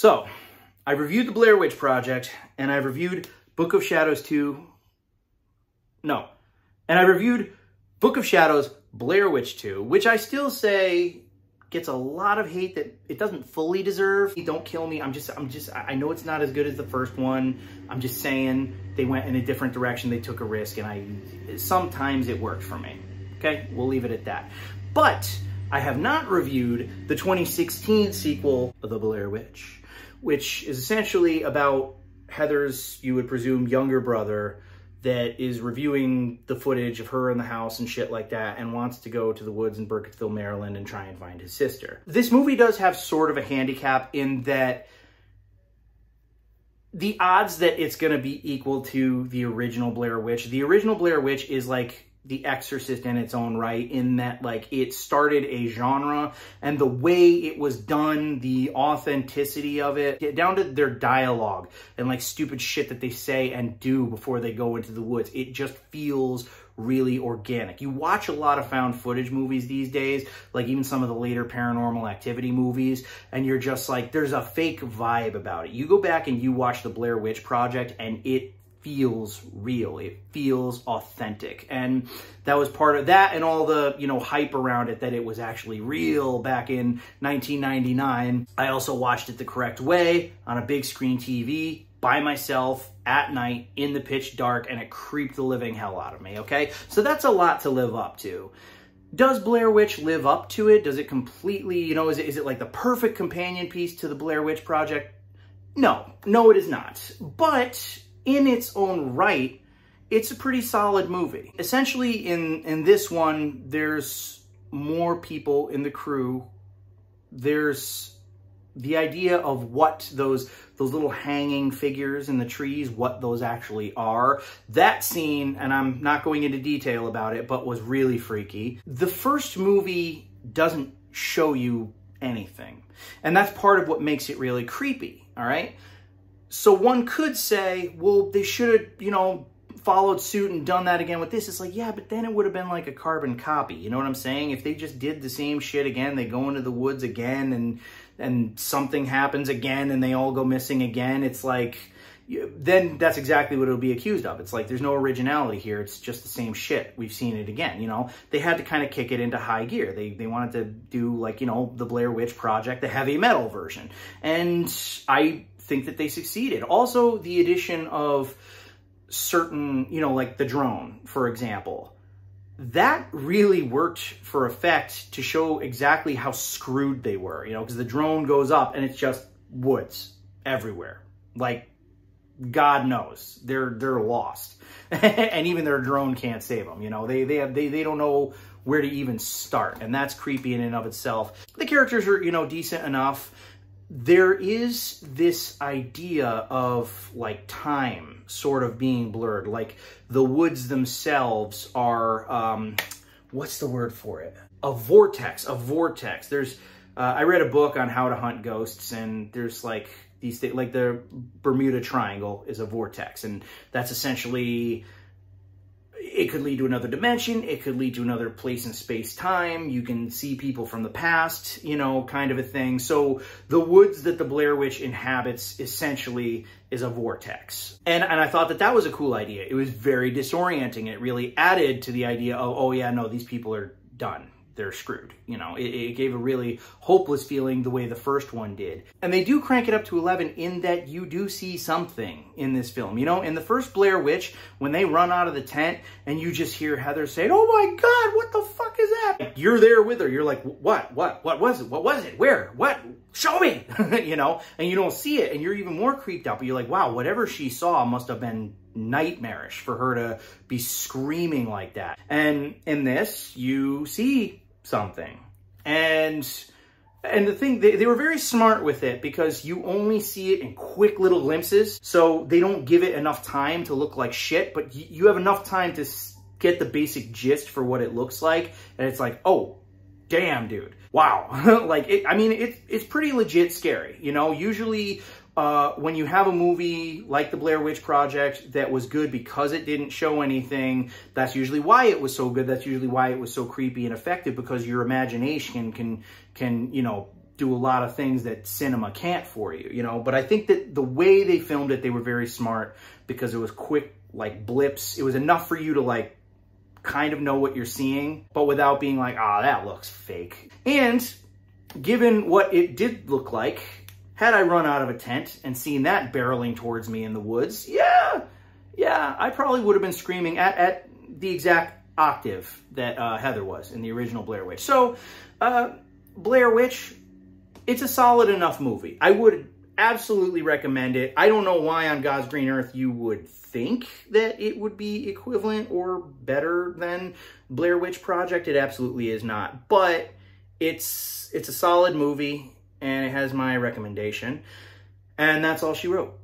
So, I reviewed the Blair Witch Project, and I reviewed Book of Shadows 2. No. And I reviewed Book of Shadows, Blair Witch 2, which I still say gets a lot of hate that it doesn't fully deserve. Don't kill me. I know it's not as good as the first one. I'm just saying they went in a different direction. They took a risk, and sometimes it worked for me. Okay? We'll leave it at that. But I have not reviewed the 2016 sequel of The Blair Witch, which is essentially about Heather's, you would presume, younger brother that is reviewing the footage of her in the house and shit like that and wants to go to the woods in Burkittsville, Maryland and try and find his sister. This movie does have sort of a handicap in that the odds that it's going to be equal to the original Blair Witch. The original Blair Witch is like The Exorcist in its own right, in that like it started a genre, and the way it was done, the authenticity of it, down to their dialogue and like stupid shit that they say and do before they go into the woods, it just feels really organic. You watch a lot of found footage movies these days, like even some of the later Paranormal Activity movies, and you're just like, there's a fake vibe about it. You go back and you watch the Blair Witch Project and it feels real. It feels authentic. And that was part of that, and all the, you know, hype around it that it was actually real back in 1999. I also watched it the correct way on a big screen TV by myself at night in the pitch dark, and it creeped the living hell out of me, okay? So that's a lot to live up to. Does Blair Witch live up to it? Does it completely, you know, is it like the perfect companion piece to the Blair Witch Project? No, it is not. But in its own right, it's a pretty solid movie. Essentially, in this one, there's more people in the crew. There's the idea of what those little hanging figures in the trees, what those actually are. That scene, and I'm not going into detail about it, but was really freaky. The first movie doesn't show you anything, and that's part of what makes it really creepy, all right? So one could say, well, they should have, you know, followed suit and done that again with this. It's like, yeah, but then it would have been like a carbon copy. You know what I'm saying? If they just did the same shit again, they go into the woods again and something happens again and they all go missing again. It's like, then that's exactly what it'll be accused of. It's like, there's no originality here. It's just the same shit. We've seen it again, you know? They had to kind of kick it into high gear. They wanted to do, like, you know, the Blair Witch Project, the heavy metal version. And I think that they succeeded. Also, the addition of certain, you know, like the drone, for example, that really worked for effect to show exactly how screwed they were, you know, because the drone goes up and it's just woods everywhere. Like, God knows they're lost. And even their drone can't save them, you know. They don't know where to even start, and that's creepy in and of itself. The characters are, you know, decent enough. There is this idea of like time sort of being blurred. Like the woods themselves are, what's the word for it? A vortex. There's, I read a book on how to hunt ghosts, and there's like these things, like the Bermuda Triangle is a vortex, and that's essentially, it could lead to another dimension. It could lead to another place in space-time. You can see people from the past, you know, kind of a thing. So the woods that the Blair Witch inhabits essentially is a vortex. And I thought that that was a cool idea. It was very disorienting. It really added to the idea of, oh yeah, no, these people are done. They're screwed. You know, it gave a really hopeless feeling the way the first one did. And they do crank it up to 11 in that you do see something in this film. You know, in the first Blair Witch, when they run out of the tent and you just hear Heather say, oh my God, what the fuck is that? Like, you're there with her. You're like, what was it? What was it? Where? What? Show me, you know, and you don't see it. And you're even more creeped out, but you're like, wow, whatever she saw must have been nightmarish for her to be screaming like that. And in this, you see something. And the thing, they were very smart with it because you only see it in quick little glimpses. So they don't give it enough time to look like shit, but you have enough time to get the basic gist for what it looks like. And it's like, oh, damn, dude. Wow. Like, it's pretty legit scary. You know, usually when you have a movie like The Blair Witch Project that was good because it didn't show anything, that's usually why it was so good. That's usually why it was so creepy and effective, because your imagination can you know, do a lot of things that cinema can't for you, you know? But I think that the way they filmed it, they were very smart because it was quick, like blips. It was enough for you to like kind of know what you're seeing, but without being like, ah, that looks fake. And given what it did look like, had I run out of a tent and seen that barreling towards me in the woods, yeah, I probably would have been screaming at the exact octave that Heather was in the original Blair Witch. So, Blair Witch, it's a solid enough movie. I would absolutely recommend it. I don't know why on God's green earth you would think that it would be equivalent or better than Blair Witch Project. It absolutely is not. But it's a solid movie, and it has my recommendation. And that's all she wrote.